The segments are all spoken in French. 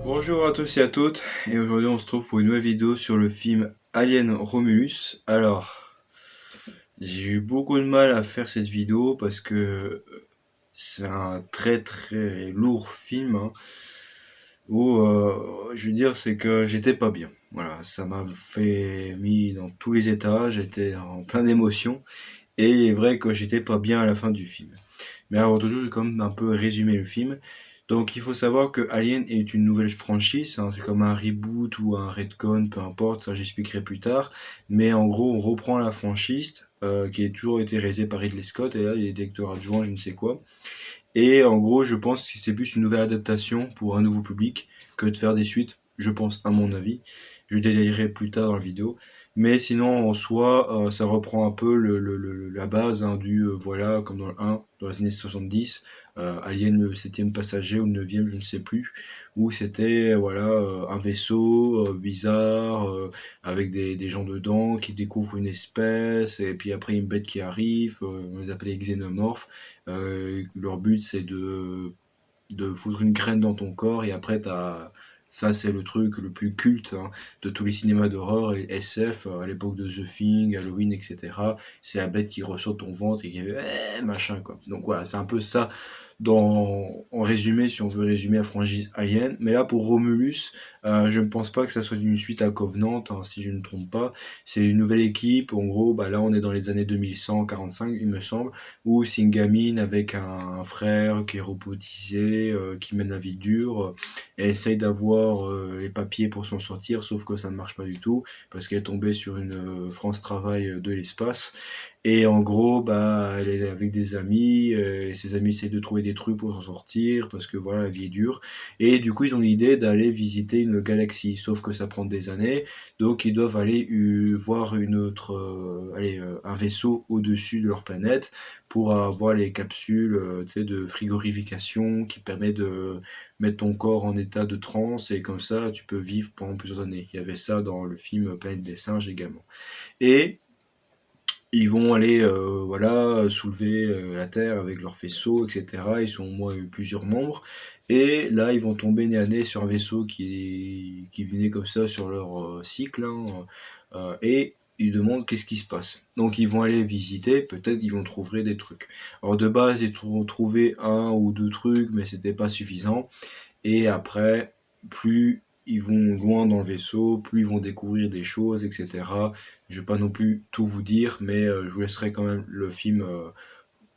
Bonjour à tous et à toutes, et aujourd'hui on se trouve pour une nouvelle vidéo sur le film Alien Romulus. Alors, j'ai eu beaucoup de mal à faire cette vidéo parce que c'est un très très lourd film, hein, où je veux dire c'est que j'étais pas bien. Voilà, ça m'a fait mis dans tous les états, j'étais en plein d'émotions, et il est vrai que j'étais pas bien à la fin du film. Mais avant tout, je vais quand même un peu résumer le film. Donc il faut savoir que Alien est une nouvelle franchise, hein, c'est comme un reboot ou un retcon, peu importe, ça j'expliquerai plus tard. Mais en gros, on reprend la franchise qui a toujours été réalisée par Ridley Scott, et là il est directeur adjoint, je ne sais quoi. Et en gros, je pense que c'est plus une nouvelle adaptation pour un nouveau public que de faire des suites, je pense, à mon avis. Je détaillerai plus tard dans la vidéo. Mais sinon, en soi, ça reprend un peu la base, hein, voilà, comme dans le 1, dans les années 70, Alien le septième passager ou le neuvième, je ne sais plus, où c'était voilà, un vaisseau bizarre, avec des gens dedans qui découvrent une espèce, et puis après une bête qui arrive, on les appelait xénomorphes. Leur but, c'est de foutre une graine dans ton corps, et après, ça, c'est le truc le plus culte, hein, de tous les cinémas d'horreur et SF à l'époque de The Thing, Halloween, etc. C'est la bête qui ressort de ton ventre et qui fait machin, quoi. Donc voilà, c'est un peu ça en résumé, si on veut résumer la franchise Alien. Mais là, pour Romulus, je ne pense pas que ça soit une suite à Covenant, hein, si je ne me trompe pas. C'est une nouvelle équipe. En gros, bah là, on est dans les années 2145, il me semble, où c'est une gamine avec un frère qui est robotisé, qui mène la vie dure, et essaye d'avoir les papiers pour s'en sortir, sauf que ça ne marche pas du tout, parce qu'elle est tombée sur une France Travail de l'espace. Et en gros, bah, elle est avec des amis, et ses amis essayent de trouver des trucs pour s'en sortir, parce que voilà, la vie est dure. Et du coup, ils ont l'idée d'aller visiter une galaxie, sauf que ça prend des années, donc ils doivent aller voir une autre, un vaisseau au-dessus de leur planète pour avoir les capsules, tu sais, de frigorification qui permet de mettre ton corps en état de transe, et comme ça, tu peux vivre pendant plusieurs années. Il y avait ça dans le film Planète des singes également. Et ils vont aller voilà, soulever la Terre avec leurs faisceaux, etc. Ils sont au moins plusieurs membres. Et là, ils vont tomber nez à nez sur un vaisseau qui venait comme ça sur leur cycle, hein, et ils demandent qu'est-ce qui se passe. Donc ils vont aller visiter, peut-être ils vont trouver des trucs. Alors de base, ils vont trouver un ou deux trucs, mais c'était pas suffisant. Et après, plus ils vont loin dans le vaisseau, plus ils vont découvrir des choses, etc. Je vais pas non plus tout vous dire, mais je vous laisserai quand même le film.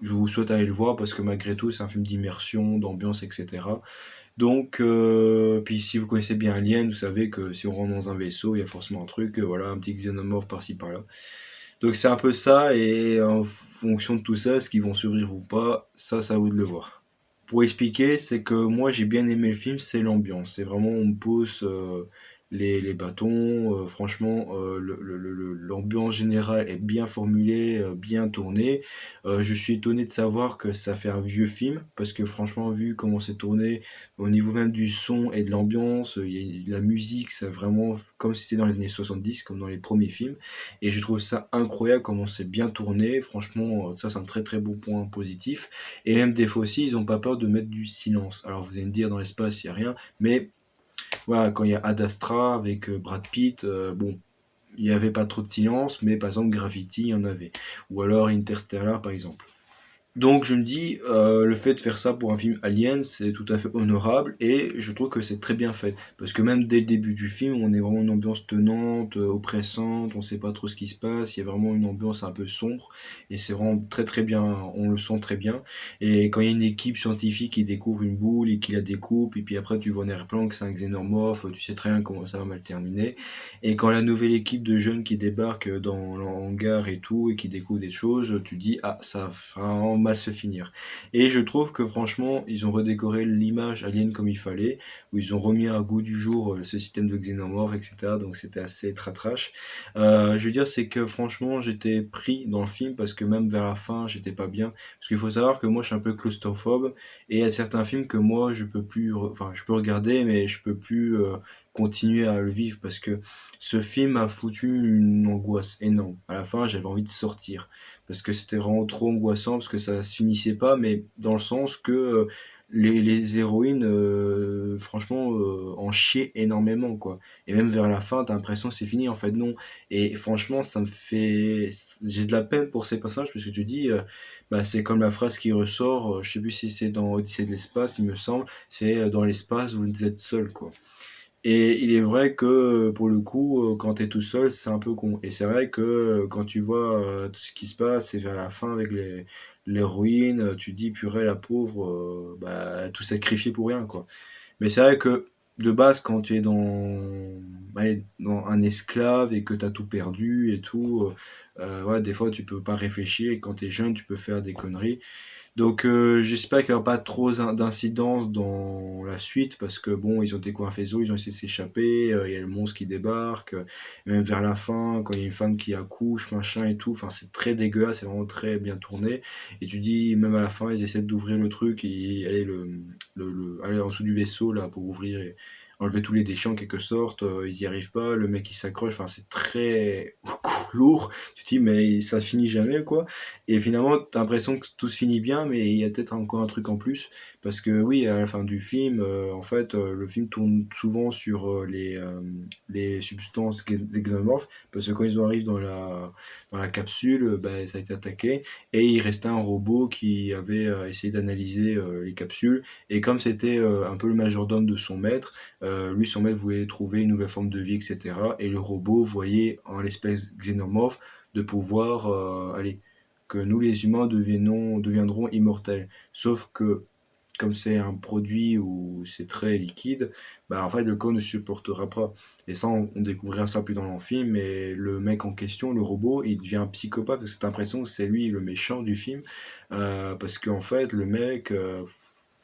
Je vous souhaite aller le voir parce que malgré tout, c'est un film d'immersion, d'ambiance, etc. Donc, puis si vous connaissez bien Alien, vous savez que si on rentre dans un vaisseau, il y a forcément un truc, voilà, un petit xénomorphe par-ci par-là. Donc c'est un peu ça, et en fonction de tout ça, est-ce qu'ils vont survivre ou pas, ça, c'est à vous de le voir. Pour expliquer, c'est que moi j'ai bien aimé le film, c'est l'ambiance. C'est vraiment, on me pose les bâtons. Franchement, l'ambiance générale est bien formulée, bien tournée. Je suis étonné de savoir que ça fait un vieux film, parce que franchement, vu comment c'est tourné, au niveau même du son et de l'ambiance, la musique, c'est vraiment comme si c'était dans les années 70, comme dans les premiers films. Et je trouve ça incroyable comment c'est bien tourné. Franchement, ça c'est un très très beau point positif. Et même des fois aussi, ils n'ont pas peur de mettre du silence. Alors vous allez me dire, dans l'espace, il n'y a rien. Mais voilà, quand il y a Ad Astra avec Brad Pitt, bon, il n'y avait pas trop de silence, mais par exemple Gravity, il y en avait. Ou alors Interstellar, par exemple. Donc je me dis, le fait de faire ça pour un film Alien, c'est tout à fait honorable, et je trouve que c'est très bien fait. Parce que même dès le début du film, on est vraiment une ambiance tenante, oppressante, on sait pas trop ce qui se passe, il y a vraiment une ambiance un peu sombre, et c'est vraiment très très bien, on le sent très bien. Et quand il y a une équipe scientifique qui découvre une boule et qui la découpe, et puis après tu vois en arrière-plan que c'est un xénomorphe, tu sais très bien comment ça va mal terminer. Et quand la nouvelle équipe de jeunes qui débarque dans le hangar et tout, et qui découvre des choses, tu dis, ah, ça va vraiment mal se finir. Et je trouve que franchement, ils ont redécoré l'image Alien comme il fallait, où ils ont remis à goût du jour ce système de xénomorphes, etc. Donc c'était assez trash. Je veux dire, c'est que franchement, j'étais pris dans le film, parce que même vers la fin, j'étais pas bien. Parce qu'il faut savoir que moi, je suis un peu claustrophobe, et il y a certains films que moi, je peux plus, enfin, je peux regarder, mais je peux plus continuer à le vivre parce que ce film a foutu une angoisse énorme. À la fin, j'avais envie de sortir parce que c'était vraiment trop angoissant parce que ça se finissait pas, mais dans le sens que les héroïnes, franchement, en chiaient énormément, quoi. Et même vers la fin, t'as l'impression que c'est fini, en fait, non. Et franchement, ça me fait. J'ai de la peine pour ces passages parce que tu dis, bah, c'est comme la phrase qui ressort, je sais plus si c'est dans Odyssée de l'espace, il me semble, c'est dans l'espace, vous êtes seul, quoi. Et il est vrai que pour le coup, quand t'es tout seul, c'est un peu con. Et c'est vrai que quand tu vois tout ce qui se passe, et vers la fin avec l'héroïne, tu te dis purée la pauvre, bah, elle a tout sacrifié pour rien quoi. Mais c'est vrai que de base, quand tu es allez, dans un esclave et que tu as tout perdu et tout, ouais, des fois tu peux pas réfléchir et quand tu es jeune, tu peux faire des conneries. Donc j'espère qu'il n'y aura pas trop d'incidence dans la suite parce que bon, ils ont découvert un faisceau, ils ont essayé de s'échapper, il y a le monstre qui débarque, et même vers la fin, quand il y a une femme qui accouche, machin et tout, enfin c'est très dégueulasse, c'est vraiment très bien tourné. Et tu dis, même à la fin, ils essaient d'ouvrir le truc et aller aller en dessous du vaisseau là pour ouvrir et enlever tous les déchets en quelque sorte, ils y arrivent pas, le mec il s'accroche, enfin c'est très lourd, tu te dis mais ça finit jamais quoi. Et finalement, t'as l'impression que tout se finit bien, mais il y a peut-être encore un truc en plus. Parce que oui, à la fin du film, en fait, le film tourne souvent sur les substances xénomorphes. Parce que quand ils arrivent dans la capsule, ben, ça a été attaqué. Et il restait un robot qui avait essayé d'analyser les capsules. Et comme c'était un peu le majordome de son maître, lui, son maître voulait trouver une nouvelle forme de vie, etc. Et le robot voyait en l'espèce xénomorphe de pouvoir aller que nous les humains deviendront immortels. Sauf que comme c'est un produit où c'est très liquide, bah en fait le corps ne supportera pas. Et ça, on découvrira ça plus dans le film, mais le mec en question, le robot, il devient un psychopathe parce que t'as l'impression que c'est lui le méchant du film. Parce qu'en fait, le mec,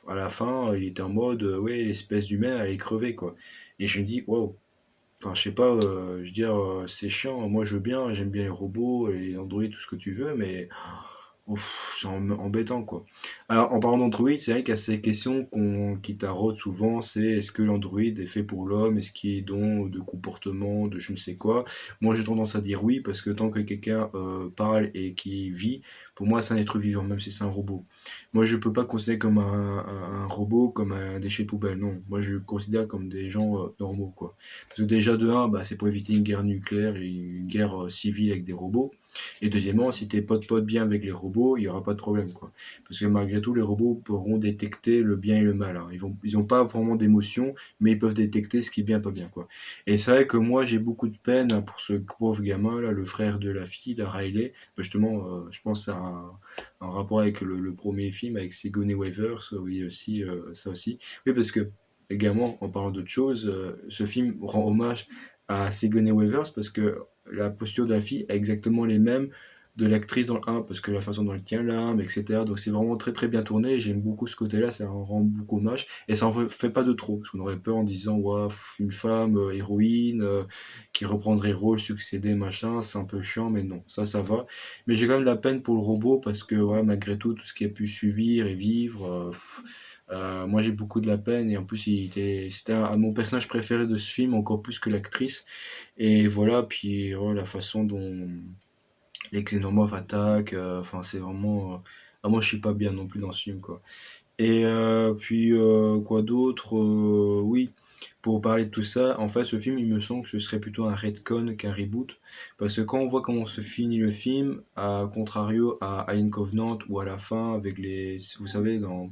à la fin, il était en mode, ouais, l'espèce d'humain allait crever, quoi. Et je me dis, wow, enfin, je sais pas, je veux dire, c'est chiant. Moi, je veux bien, j'aime bien les robots, les androïdes, tout ce que tu veux, mais ouf, c'est embêtant, quoi. Alors, en parlant d'Android, c'est vrai qu'il y a ces questions qui taraudent souvent, c'est est-ce que l'Android est fait pour l'homme? Est-ce qu'il est don de comportement, de je ne sais quoi? Moi, j'ai tendance à dire oui, parce que tant que quelqu'un parle et qui vit, pour moi, c'est un être vivant, même si c'est un robot. Moi, je peux pas considérer comme un robot, comme un déchet poubelle, non. Moi, je le considère comme des gens normaux, quoi. Parce que déjà, de un, bah, c'est pour éviter une guerre nucléaire et une guerre civile avec des robots. Et deuxièmement, si t'es pote bien avec les robots, il n'y aura pas de problème, quoi. Parce que malgré tout, les robots pourront détecter le bien et le mal, hein. Ils ont pas vraiment d'émotion, mais ils peuvent détecter ce qui est bien, pas bien, quoi. Et c'est vrai que moi, j'ai beaucoup de peine hein, pour ce pauvre gamin, là, le frère de la fille, la Riley. Bah, justement, je pense à un rapport avec le premier film, avec Sigourney Weaver, oui, aussi, ça aussi. Oui, parce que, également, en parlant d'autre chose, ce film rend hommage à Sigourney Weaver parce que la posture de la fille est exactement les mêmes de l'actrice dans le 1 parce que la façon dont elle tient l'arme, etc. Donc c'est vraiment très très bien tourné. J'aime beaucoup ce côté-là, ça en rend beaucoup hommage. Et ça en fait pas de trop, parce qu'on aurait peur en disant, ouais, une femme héroïne qui reprendrait le rôle, succéder, machin, c'est un peu chiant, mais non, ça va. Mais j'ai quand même de la peine pour le robot parce que ouais, malgré tout, tout ce qu'il a pu subir et vivre, moi j'ai beaucoup de la peine et en plus c'était mon personnage préféré de ce film encore plus que l'actrice et voilà puis ouais, la façon dont les xénomorphes attaquent, enfin c'est vraiment moi je suis pas bien non plus dans ce film quoi. Et puis quoi d'autre, oui, pour parler de tout ça, en fait ce film il me semble que ce serait plutôt un retcon qu'un reboot parce que quand on voit comment se finit le film, à contrario à Alien Covenant ou à la fin avec les vous savez dans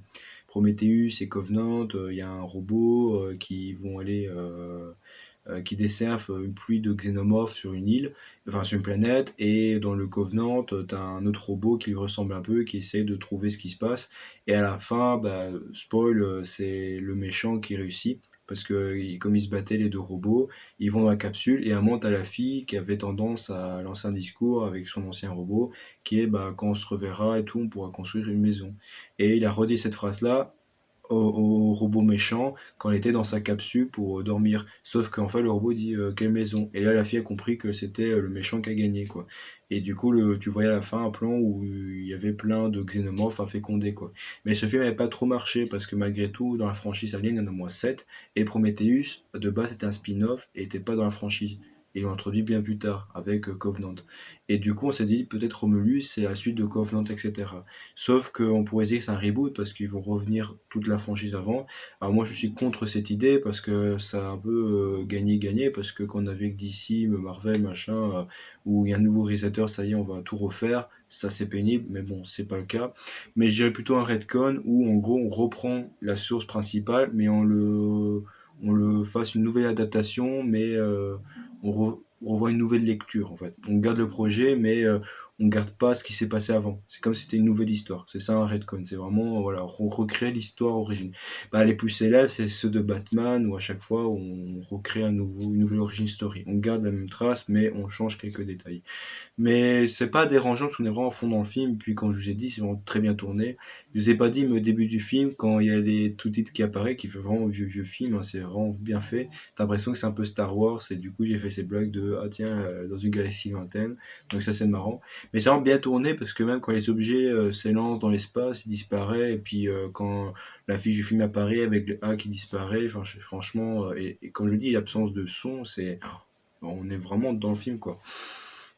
Prometheus et Covenant, il y a un robot qui vont aller qui desservent une pluie de xénomorphes sur une île, enfin sur une planète, et dans le Covenant, t'as un autre robot qui lui ressemble un peu, qui essaie de trouver ce qui se passe, et à la fin, bah, spoil, c'est le méchant qui réussit, parce que comme ils se battaient les deux robots, ils vont dans la capsule, et à un moment t'as la fille qui avait tendance à lancer un discours avec son ancien robot, qui est bah, quand on se reverra et tout, on pourra construire une maison. Et il a redit cette phrase-là, au robot méchant quand elle était dans sa capsule pour dormir. Sauf qu'en fait, le robot dit quelle maison. Et là, la fille a compris que c'était le méchant qui a gagné, quoi. Et du coup, tu voyais à la fin un plan où il y avait plein de xénomorphes à féconder, quoi. Mais ce film n'avait pas trop marché parce que malgré tout, dans la franchise Alien, il y en a moins 7. Et Prometheus, de base, c'était un spin-off et n'était pas dans la franchise. Et ils l'ont introduit bien plus tard avec Covenant. Et du coup, on s'est dit peut-être Romulus, c'est la suite de Covenant, etc. Sauf qu'on pourrait dire que c'est un reboot parce qu'ils vont revenir toute la franchise avant. Alors moi je suis contre cette idée parce que ça a un peu gagné parce que quand on avait que DC, Marvel, machin, où il y a un nouveau réalisateur, ça y est, on va tout refaire, ça c'est pénible, mais bon, c'est pas le cas. Mais je dirais plutôt un retcon où en gros on reprend la source principale, mais on le fasse une nouvelle adaptation, mais on revoit une nouvelle lecture en fait. On garde le projet, mais on garde pas ce qui s'est passé avant. C'est comme si c'était une nouvelle histoire. C'est ça un retcon. C'est vraiment, voilà, on recrée l'histoire origine. Bah, les plus célèbres, c'est ceux de Batman où à chaque fois on recrée une nouvelle origin story. On garde la même trace, mais on change quelques détails. Mais c'est pas dérangeant parce qu'on est vraiment à fond dans le film. Puis comme je vous ai dit, c'est vraiment très bien tourné. Je vous ai pas dit, mais au début du film, quand il y a les tout titres qui apparaissent, qui fait vraiment vieux film, hein, c'est vraiment bien fait. T'as l'impression que c'est un peu Star Wars et du coup j'ai fait ces blagues de ah tiens dans une galaxie lointaine. Donc ça c'est marrant. Mais c'est vraiment bien tourné parce que même quand les objets s'élancent dans l'espace, ils disparaissent et puis quand la fiche du film apparaît avec le A qui disparaît, enfin franchement et comme je dis l'absence de son, c'est on est vraiment dans le film quoi.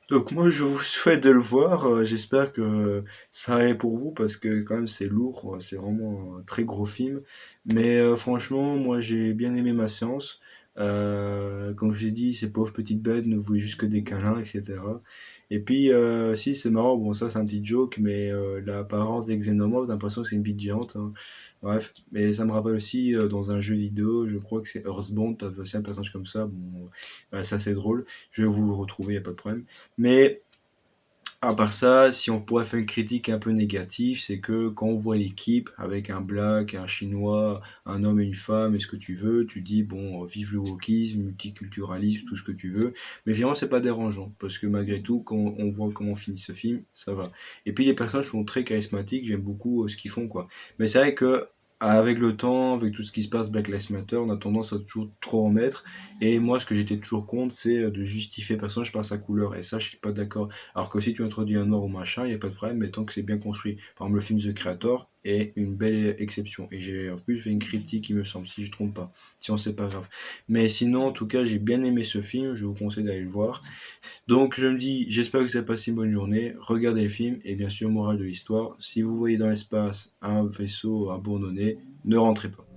Donc moi je vous souhaite de le voir, j'espère que ça allait pour vous parce que quand même c'est lourd, c'est vraiment un très gros film. Mais franchement moi j'ai bien aimé ma séance. Comme je l'ai dit, ces pauvres petites bêtes ne voulaient juste que des câlins, etc. Et puis si c'est marrant, bon ça c'est un petit joke, mais l'apparence des xénomorphes, j'ai l'impression que c'est une bite géante, hein. Bref, mais ça me rappelle aussi dans un jeu vidéo, je crois que c'est Earthbound, t'as aussi un personnage comme ça, bon, ça c'est drôle, je vais vous le retrouver, y a pas de problème. Mais à part ça, si on pourrait faire une critique un peu négative, c'est que quand on voit l'équipe avec un black, un chinois, un homme et une femme, et ce que tu veux, tu dis bon, vive le wokisme, multiculturalisme, tout ce que tu veux. Mais finalement, c'est pas dérangeant parce que malgré tout, quand on voit comment finit ce film, ça va. Et puis les personnages sont très charismatiques, j'aime beaucoup ce qu'ils font quoi. Mais c'est vrai que avec le temps, avec tout ce qui se passe Black Lives Matter, on a tendance à toujours trop en mettre. Et moi, ce que j'étais toujours contre, c'est de justifier le personnage par sa couleur. Et ça, je suis pas d'accord. Alors que si tu introduis un noir ou machin, il n'y a pas de problème, mais tant que c'est bien construit. Par exemple, le film The Creator est une belle exception. Et j'ai en plus fait une critique, il me semble, si je ne trompe pas. Sinon, c'est pas grave. Mais sinon, en tout cas, j'ai bien aimé ce film. Je vous conseille d'aller le voir. Donc, je me dis, j'espère que vous avez passé une bonne journée. Regardez le film. Et bien sûr, morale de l'histoire, si vous voyez dans l'espace un vaisseau abandonné, ne rentrez pas.